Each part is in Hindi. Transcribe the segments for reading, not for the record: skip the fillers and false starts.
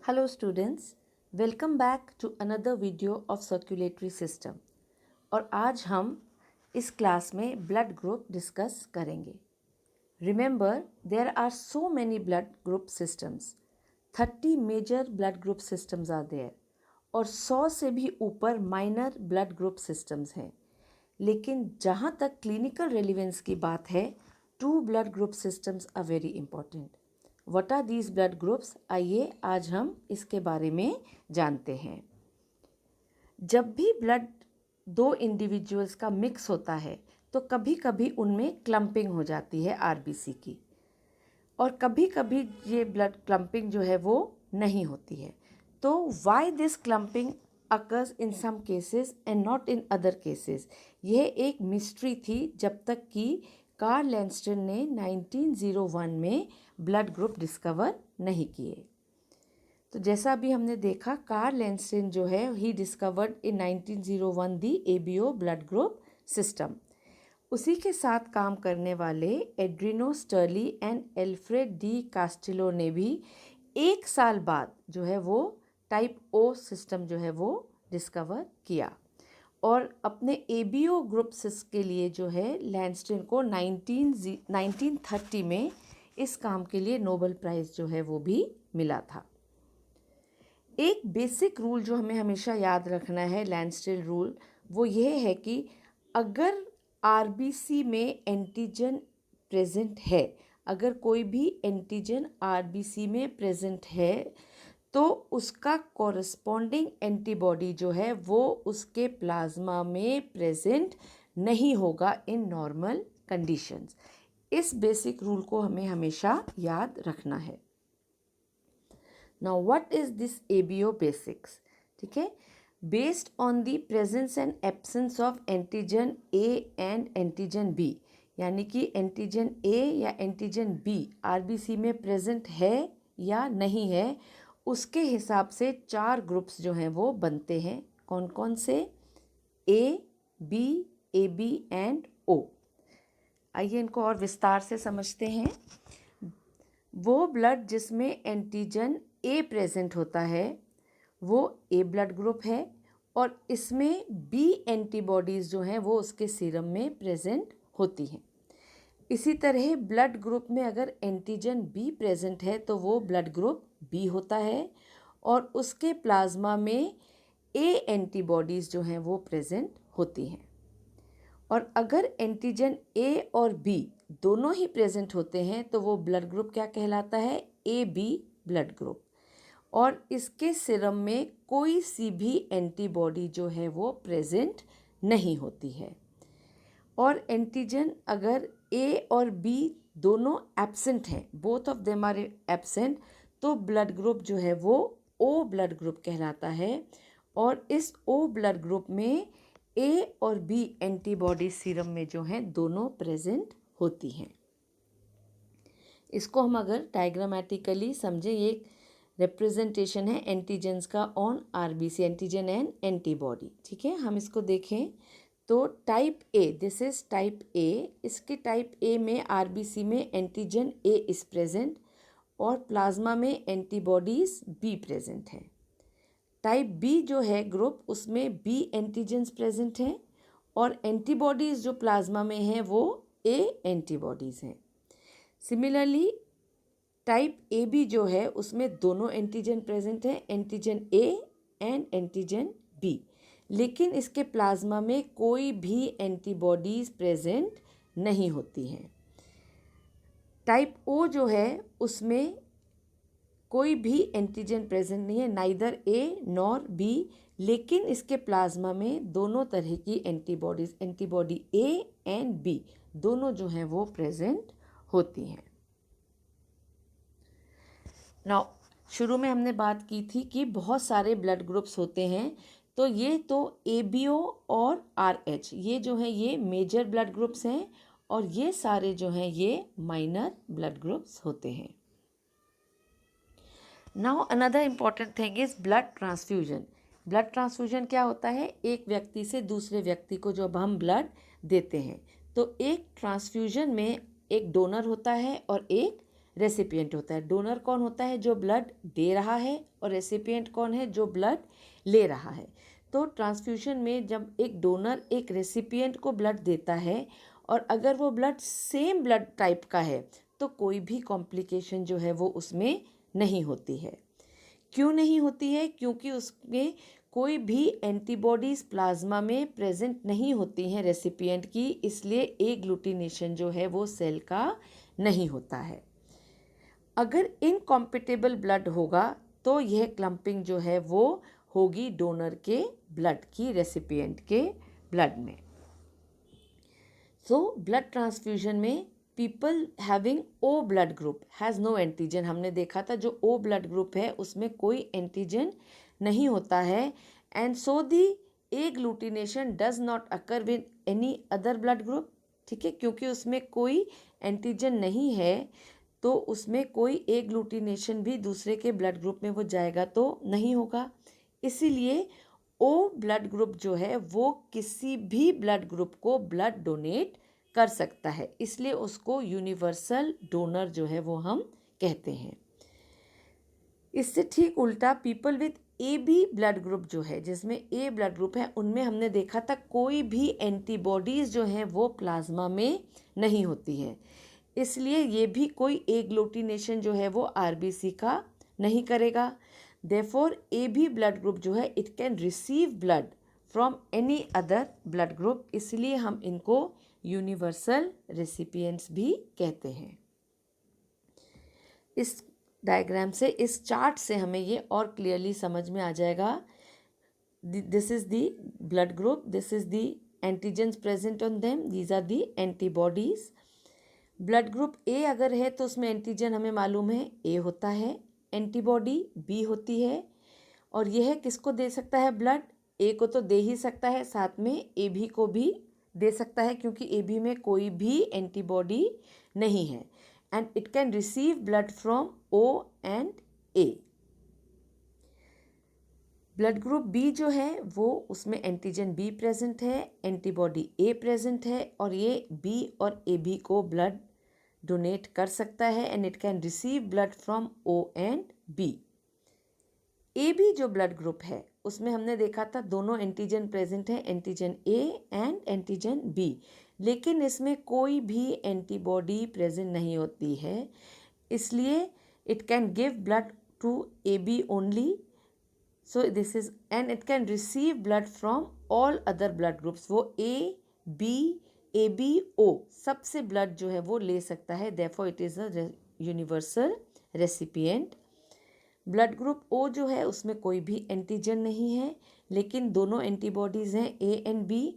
Hello students, welcome back to another video of circulatory system। और आज हम इस क्लास में ब्लड ग्रुप डिस्कस करेंगे। Remember, there are so many blood group systems. 30 major blood group systems are there और 100 से भी ऊपर माइनर ब्लड ग्रुप सिस्टम्स हैं। लेकिन जहाँ तक क्लिनिकल रेलिवेंस की बात है, 2 blood group systems are very important. What are these blood groups? आइए आज हम इसके बारे में जानते हैं। जब भी ब्लड दो इंडिविजुअल्स का मिक्स होता है तो कभी कभी उनमें क्लम्पिंग हो जाती है आरबीसी की, और कभी कभी ये ब्लड क्लम्पिंग जो है वो नहीं होती है। तो why this clumping occurs in some cases and not in other cases, यह एक मिस्ट्री थी जब तक कि कार्ल लैंगस्टन ने 1901 में ब्लड ग्रुप डिस्कवर नहीं किए। तो जैसा अभी हमने देखा, कार्ल लैंगस्टन जो है he discovered in 1901 the ABO blood group system. उसी के साथ काम करने वाले Adriano Sturli and Alfred de Castello ने भी एक साल बाद जो है वो टाइप ओ सिस्टम जो है वो डिस्कवर किया, और अपने एबीओ ग्रुप के लिए जो है लैंगस्टन को 1930 में इस काम के लिए नोबेल प्राइज़ जो है वो भी मिला था। एक बेसिक रूल जो हमें हमेशा याद रखना है, लैंगस्टन रूल, वो ये है कि अगर आरबीसी में एंटीजन प्रेजेंट है, अगर कोई भी एंटीजन आरबीसी में प्रेजेंट है तो उसका कॉरस्पॉन्डिंग एंटीबॉडी जो है वो उसके प्लाज्मा में प्रेजेंट नहीं होगा इन नॉर्मल कंडीशंस। इस बेसिक रूल को हमें हमेशा याद रखना है। Now what is this ABO basics? ठीक है, based on the presence and absence of antigen A and antigen B, यानी कि एंटीजन ए या एंटीजन बी आरबीसी में प्रेजेंट है या नहीं है, उसके हिसाब से 4 ग्रुप्स जो हैं वो बनते हैं। कौन कौन से? ए, बी, ए बी एंड ओ। आइए इनको और विस्तार से समझते हैं। वो ब्लड जिसमें एंटीजन ए प्रेजेंट होता है वो ए ब्लड ग्रुप है, और इसमें बी एंटीबॉडीज़ जो हैं वो उसके सीरम में प्रेजेंट होती हैं। इसी तरह ब्लड ग्रुप में अगर एंटीजन बी प्रेजेंट है तो वो ब्लड ग्रुप बी होता है, और उसके प्लाज्मा में ए एंटीबॉडीज़ जो हैं वो प्रेजेंट होती हैं। और अगर एंटीजन ए और बी दोनों ही प्रेजेंट होते हैं तो वो ब्लड ग्रुप क्या कहलाता है? A B blood group. और इसके सीरम में कोई सी भी एंटीबॉडी जो है वो प्रेजेंट नहीं होती है। और एंटीजन अगर ए और बी दोनों एब्सेंट हैं, both of them are absent, तो ब्लड ग्रुप जो है वो ओ ब्लड ग्रुप कहलाता है। और इस ओ ब्लड ग्रुप में ए और बी एंटीबॉडी सीरम में जो हैं दोनों प्रेजेंट होती हैं। इसको हम अगर डायग्रामेटिकली समझें, ये रिप्रेजेंटेशन है एंटीजन्स का on RBC, antigen and antibody. ठीक है, हम इसको देखें तो type A, this is type A. इसके टाइप ए में आरबीसी में एंटीजन ए इज प्रेजेंट और प्लाज्मा में एंटीबॉडीज बी प्रेजेंट है। टाइप बी जो है ग्रुप, उसमें बी एंटीजन्स प्रेजेंट हैं और एंटीबॉडीज जो प्लाज्मा में हैं वो ए एंटीबॉडीज हैं। सिमिलरली टाइप ए बी जो है उसमें दोनों एंटीजन प्रेजेंट हैं, antigen A and antigen B, लेकिन इसके प्लाज्मा में कोई भी एंटीबॉडीज प्रेजेंट नहीं होती हैं। टाइप ओ जो है उसमें कोई भी एंटीजन प्रेजेंट नहीं है, नाइदर ए नॉर बी, लेकिन इसके प्लाज्मा में दोनों तरह की antibodies, antibody A and B दोनों जो हैं वो प्रेजेंट होती हैं। नाउ शुरू में हमने बात की थी कि बहुत सारे ब्लड ग्रुप्स होते हैं, तो ये तो एबीओ और आरएच ये जो हैं ये मेजर ब्लड ग्रुप्स हैं, और ये सारे जो हैं ये माइनर ब्लड ग्रुप्स होते हैं। Now another important thing is blood transfusion. Blood transfusion क्या होता है? एक व्यक्ति से दूसरे व्यक्ति को जब हम ब्लड देते हैं तो एक ट्रांसफ्यूजन में एक डोनर होता है और एक रेसिपिएंट होता है। डोनर कौन होता है? जो ब्लड दे रहा है, और रेसिपिएंट कौन है? जो ब्लड ले रहा है। तो ट्रांसफ्यूशन में जब एक डोनर एक रेसिपिएंट को ब्लड देता है और अगर वो ब्लड सेम ब्लड टाइप का है तो कोई भी कॉम्प्लिकेशन जो है वो उसमें नहीं होती है। क्यों नहीं होती है? क्योंकि उसमें कोई भी एंटीबॉडीज़ प्लाज्मा में प्रेजेंट नहीं होती हैं रेसिपिएंट की, इसलिए एग्लूटिनेशन जो है वो सेल का नहीं होता है। अगर इनकॉम्पिटेबल ब्लड होगा तो यह क्लम्पिंग जो है वो होगी डोनर के ब्लड की रेसिपिएंट के ब्लड में। सो ब्लड ट्रांसफ्यूजन में people having O blood group has no antigen, हमने देखा था जो ओ ब्लड ग्रुप है उसमें कोई एंटीजन नहीं होता है, and so the agglutination does not occur with any other blood group. ठीक है, क्योंकि उसमें कोई एंटीजन नहीं है तो उसमें कोई एग्लूटिनेशन भी दूसरे के ब्लड ग्रुप में वो जाएगा तो नहीं होगा। इसीलिए ओ ब्लड ग्रुप जो है वो किसी भी ब्लड ग्रुप को ब्लड डोनेट कर सकता है, इसलिए उसको यूनिवर्सल डोनर जो है वो हम कहते हैं। इससे ठीक उल्टा people with A B blood group जो है, जिसमें ए ब्लड ग्रुप है, उनमें हमने देखा था कोई भी एंटीबॉडीज़ जो हैं वो प्लाज्मा में नहीं होती है, इसलिए ये भी कोई एग्लूटिनेशन जो है वो आरबीसी का नहीं करेगा। Therefore A B blood group जो है it can receive blood from any other blood group, इसलिए हम इनको यूनिवर्सल रेसिपिएंट्स भी कहते हैं। इस डायग्राम से, इस चार्ट से हमें ये और क्लियरली समझ में आ जाएगा। This is the blood group, this is the antigens present on them, these are the antibodies. Blood group A अगर है तो उसमें एंटीजन हमें मालूम है ए होता है, एंटीबॉडी बी होती है, और यह किसको दे सकता है ब्लड? ए को तो दे ही सकता है, साथ में ए बी को भी दे सकता है क्योंकि ए बी में कोई भी एंटीबॉडी नहीं है, and it can receive blood from O and A. Blood group B जो है वो उसमें एंटीजन बी प्रेजेंट है, एंटीबॉडी ए प्रेजेंट है, और ये बी और ए बी को ब्लड डोनेट कर सकता है, and it can receive blood from O and B. A B जो ब्लड ग्रुप है उसमें हमने देखा था दोनों एंटीजन प्रेजेंट है, antigen A and antigen B, लेकिन इसमें कोई भी एंटीबॉडी प्रेजेंट नहीं होती है, इसलिए it can give blood to A B only. So this is, and it can receive blood from all other blood groups, वो ए बी ओ सबसे ब्लड जो है वो ले सकता है, therefore it is a universal recipient. Blood group O जो है उसमें कोई भी एंटीजन नहीं है, लेकिन दोनों एंटीबॉडीज़ हैं ए एंड बी,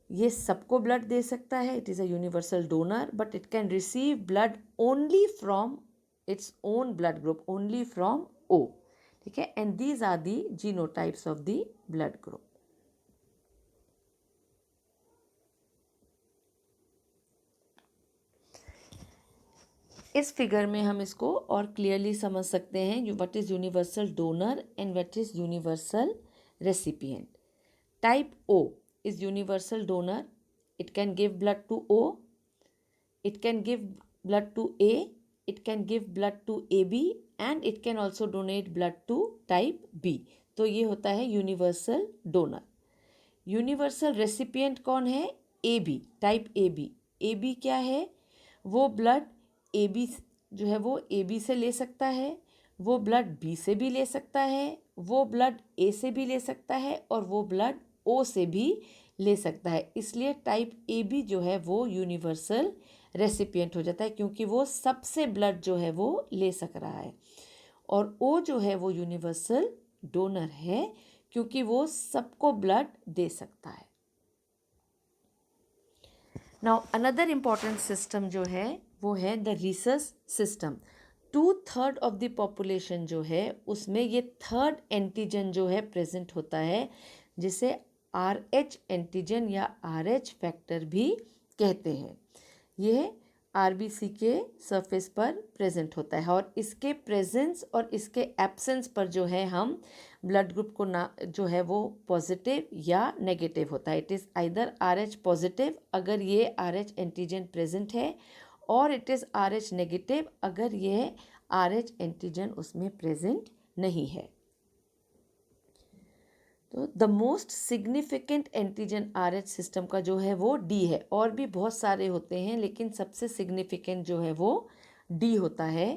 ये सबको ब्लड दे सकता है, it is a universal donor, but it can receive blood only from its own blood group, only from O. ठीक है, and these are the genotypes of the blood group. इस फिगर में हम इसको और क्लियरली समझ सकते हैं, what is universal donor and what is universal recipient. Type O is universal donor, it can give blood to O, it can give blood to A, it can give blood to A B, and it can also donate blood to type B. तो ये होता है यूनिवर्सल डोनर। यूनिवर्सल रेसिपिएंट कौन है? A B, type A B. A B क्या है? वो ब्लड ए बी जो है वो ए बी से ले सकता है, वो ब्लड बी से भी ले सकता है, वो ब्लड ए से भी ले सकता है, और वो ब्लड ओ से भी ले सकता है, इसलिए टाइप ए बी जो है वो यूनिवर्सल रेसिपिएंट हो जाता है क्योंकि वो सबसे ब्लड जो है वो ले सक रहा है, और ओ जो है वो यूनिवर्सल डोनर है क्योंकि वो सबको ब्लड दे सकता है। नाउ अनदर इम्पॉर्टेंट सिस्टम जो है वो है the Rhesus system. 2/3 of the population जो है उसमें ये थर्ड एंटीजन जो है प्रेजेंट होता है, जिसे RH एंटीजन या RH फैक्टर भी कहते हैं। यह आरबीसी के सरफेस पर प्रेजेंट होता है, और इसके प्रेजेंस और इसके एब्सेंस पर जो है हम ब्लड ग्रुप को ना जो है वो पॉजिटिव या नेगेटिव होता है। It is either RH positive अगर ये RH एंटीजन प्रेजेंट है, और इट इज़ RH नेगेटिव अगर यह RH एंटीजन उसमें प्रेजेंट नहीं है। तो the most significant antigen RH system का जो है वो D है। और भी बहुत सारे होते हैं लेकिन सबसे सिग्निफिकेंट जो है वो D होता है।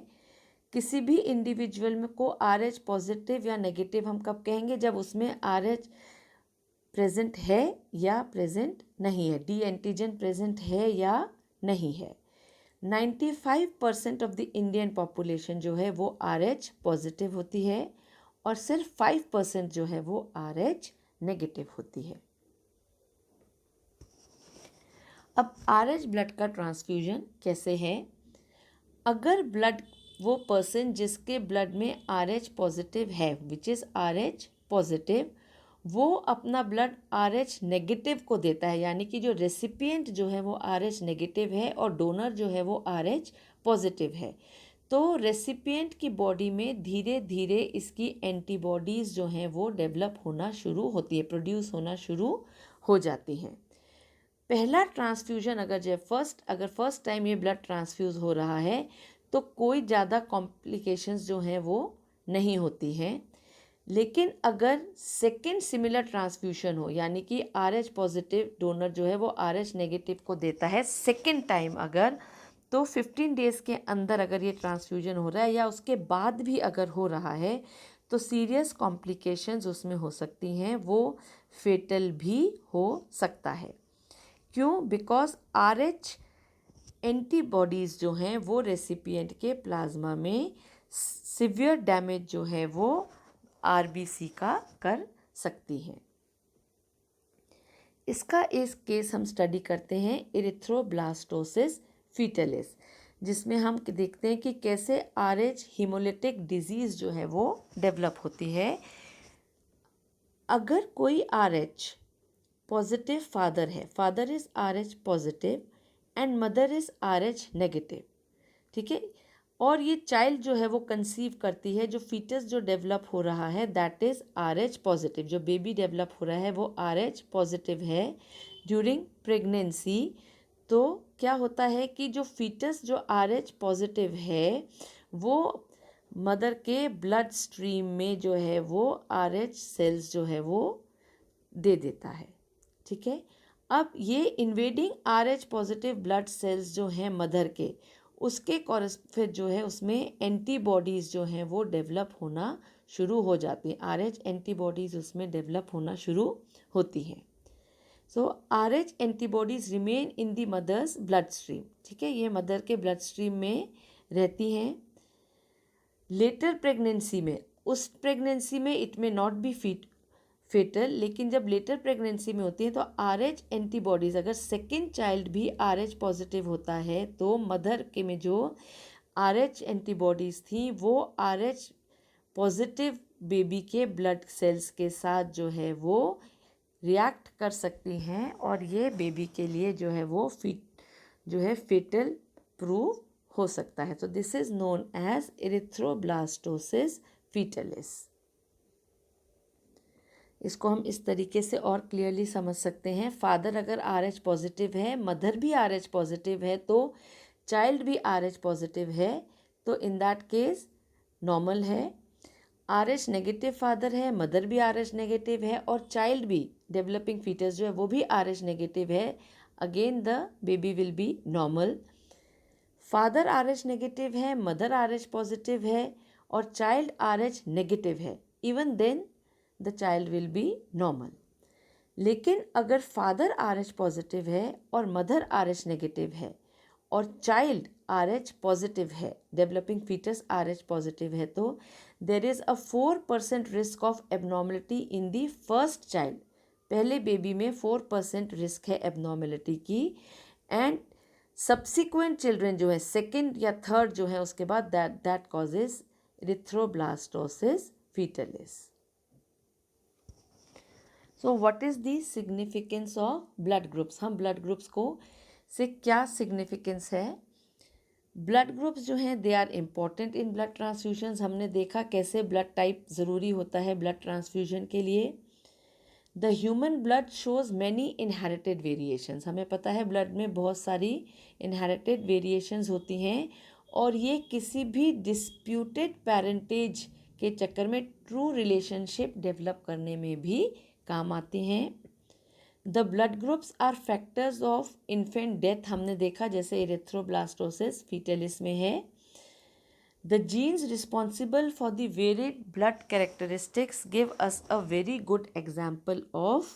किसी भी इंडिविजुअल में को RH पॉजिटिव या नेगेटिव हम कब कहेंगे, जब उसमें RH प्रेजेंट है या प्रेजेंट नहीं है, D एंटीजन प्रेजेंट है या नहीं है। 95% ऑफ द इंडियन पॉपुलेशन जो है वो RH पॉजिटिव होती है और सिर्फ 5% जो है वो RH नेगेटिव होती है। अब RH ब्लड का ट्रांसफ्यूजन कैसे है? अगर ब्लड वो पर्सन जिसके ब्लड में RH पॉजिटिव है, विच इज़ RH पॉजिटिव, वो अपना ब्लड RH नेगेटिव को देता है, यानी कि जो रेसिपिएंट जो है वो RH नेगेटिव है और डोनर जो है वो RH पॉजिटिव है, तो रेसिपिएंट की बॉडी में धीरे धीरे इसकी एंटीबॉडीज़ जो हैं वो डेवलप होना शुरू होती है, प्रोड्यूस होना शुरू हो जाती हैं। पहला ट्रांसफ्यूजन अगर फर्स्ट टाइम ये ब्लड ट्रांसफ्यूज़ हो रहा है तो कोई ज़्यादा कॉम्प्लिकेशंस जो हैं वो नहीं होती हैं। लेकिन अगर सेकेंड सिमिलर ट्रांसफ्यूशन हो, यानी कि RH पॉजिटिव डोनर जो है वो RH नेगेटिव को देता है सेकेंड टाइम अगर, तो 15 डेज़ के अंदर अगर ये ट्रांसफ्यूजन हो रहा है या उसके बाद भी अगर हो रहा है तो सीरियस कॉम्प्लिकेशंस उसमें हो सकती हैं, वो फेटल भी हो सकता है। क्यों? बिकॉज RH एंटीबॉडीज़ जो हैं वो रेसिपिएंट के प्लाज्मा में सिवियर डैमेज जो है वो RBC का कर सकती हैं। इसका एक केस हम स्टडी करते हैं इरिथ्रोब्लास्टोसिस फीटलिस, जिसमें हम देखते हैं कि कैसे RH हीमोलिटिक डिजीज़ जो है वो डेवलप होती है। अगर कोई RH पॉजिटिव फादर है, father is RH positive and mother is RH negative, ठीक है, और ये चाइल्ड जो है वो कंसीव करती है, जो फीटस जो डेवलप हो रहा है दैट इज़ RH पॉजिटिव, जो बेबी डेवलप हो रहा है वो RH पॉजिटिव है ड्यूरिंग प्रेगनेंसी, तो क्या होता है कि जो फीटस जो RH पॉजिटिव है वो मदर के ब्लड स्ट्रीम में जो है वो RH सेल्स जो है वो दे देता है, ठीक है। अब ये invading RH positive blood cells जो हैं मदर के, उसके फिर जो है उसमें एंटीबॉडीज़ जो हैं वो डेवलप होना शुरू हो जाती हैं, RH एंटीबॉडीज़ उसमें डेवलप होना शुरू होती हैं। So RH antibodies remain in the mother's blood stream, ठीक है, ये मदर के ब्लड स्ट्रीम में रहती हैं। लेटर प्रेगनेंसी में, उस प्रेगनेंसी में इट में नॉट बी फेटल, लेकिन जब लेटर प्रेगनेंसी में होती है तो RH एंटीबॉडीज़, अगर सेकेंड चाइल्ड भी RH पॉजिटिव होता है तो मदर के में जो RH एंटीबॉडीज़ थी वो RH पॉजिटिव बेबी के ब्लड सेल्स के साथ जो है वो रिएक्ट कर सकती हैं और ये बेबी के लिए जो है वो फेटल प्रूव हो सकता है। तो this is known as erythroblastosis fetalis. इसको हम इस तरीके से और क्लियरली समझ सकते हैं। फादर अगर RH पॉजिटिव है, मदर भी RH पॉजिटिव है, तो चाइल्ड भी RH पॉजिटिव है, तो इन दैट केस नॉर्मल है। RH नेगेटिव फादर है, मदर भी RH नेगेटिव है और चाइल्ड भी डेवलपिंग फीटस जो है वो भी RH नेगेटिव है, again the baby will be normal. Father RH negative है, मदर RH पॉजिटिव है और चाइल्ड RH नेगेटिव है, even then the child will be normal. लेकिन अगर फादर RH पॉजिटिव है और मदर RH नेगेटिव है और चाइल्ड RH पॉजिटिव है, डेवलपिंग फीटस RH पॉजिटिव है, तो there is a 4% risk of abnormality in the first child, पहले बेबी में 4% रिस्क है एबनॉर्मलिटी की, एंड सब्सिक्वेंट चिल्ड्रन जो है सेकेंड या थर्ड जो है उसके बाद that causes erythroblastosis fetalis. So what is the significance of blood groups? हम ब्लड ग्रुप्स को से क्या सिग्निफिकेंस है? ब्लड ग्रुप्स जो हैं they are important in blood transfusions. हमने देखा कैसे ब्लड टाइप ज़रूरी होता है ब्लड ट्रांसफ्यूजन के लिए। The human blood shows many inherited variations. हमें पता है ब्लड में बहुत सारी इनहेरिटेड वेरिएशंस होती हैं और ये किसी भी डिस्प्यूटेड पेरेंटेज के चक्कर में ट्रू रिलेशनशिप डेवलप करने में भी काम आती हैं। The blood groups are factors of infant death. हमने देखा जैसे एरिथ्रोब्लास्टोसिस फीटलिस में है। The genes responsible for the varied blood characteristics give us a very good example of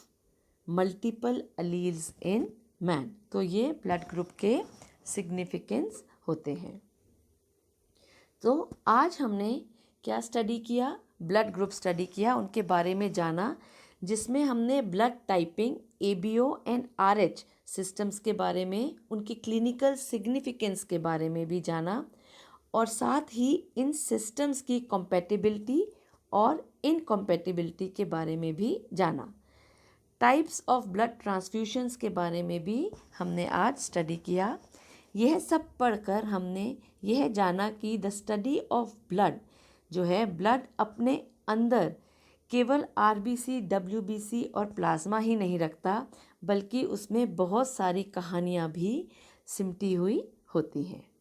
multiple alleles in man। तो ये ब्लड ग्रुप के सिग्निफिकेंस होते हैं। तो आज हमने क्या स्टडी किया? ब्लड ग्रुप स्टडी किया, उनके बारे में जाना, जिसमें हमने blood typing, ABO and RH systems के बारे में, उनकी क्लिनिकल सिग्निफिकेंस के बारे में भी जाना और साथ ही इन सिस्टम्स की कॉम्पैटिबिलिटी और इनकॉम्पैटिबिलिटी के बारे में भी जाना। टाइप्स ऑफ ब्लड ट्रांसफ्यूशंस के बारे में भी हमने आज स्टडी किया। यह सब पढ़कर हमने यह जाना कि द स्टडी ऑफ ब्लड जो है, ब्लड अपने अंदर केवल RBC, WBC और प्लाज्मा ही नहीं रखता, बल्कि उसमें बहुत सारी कहानियाँ भी सिमटी हुई होती हैं।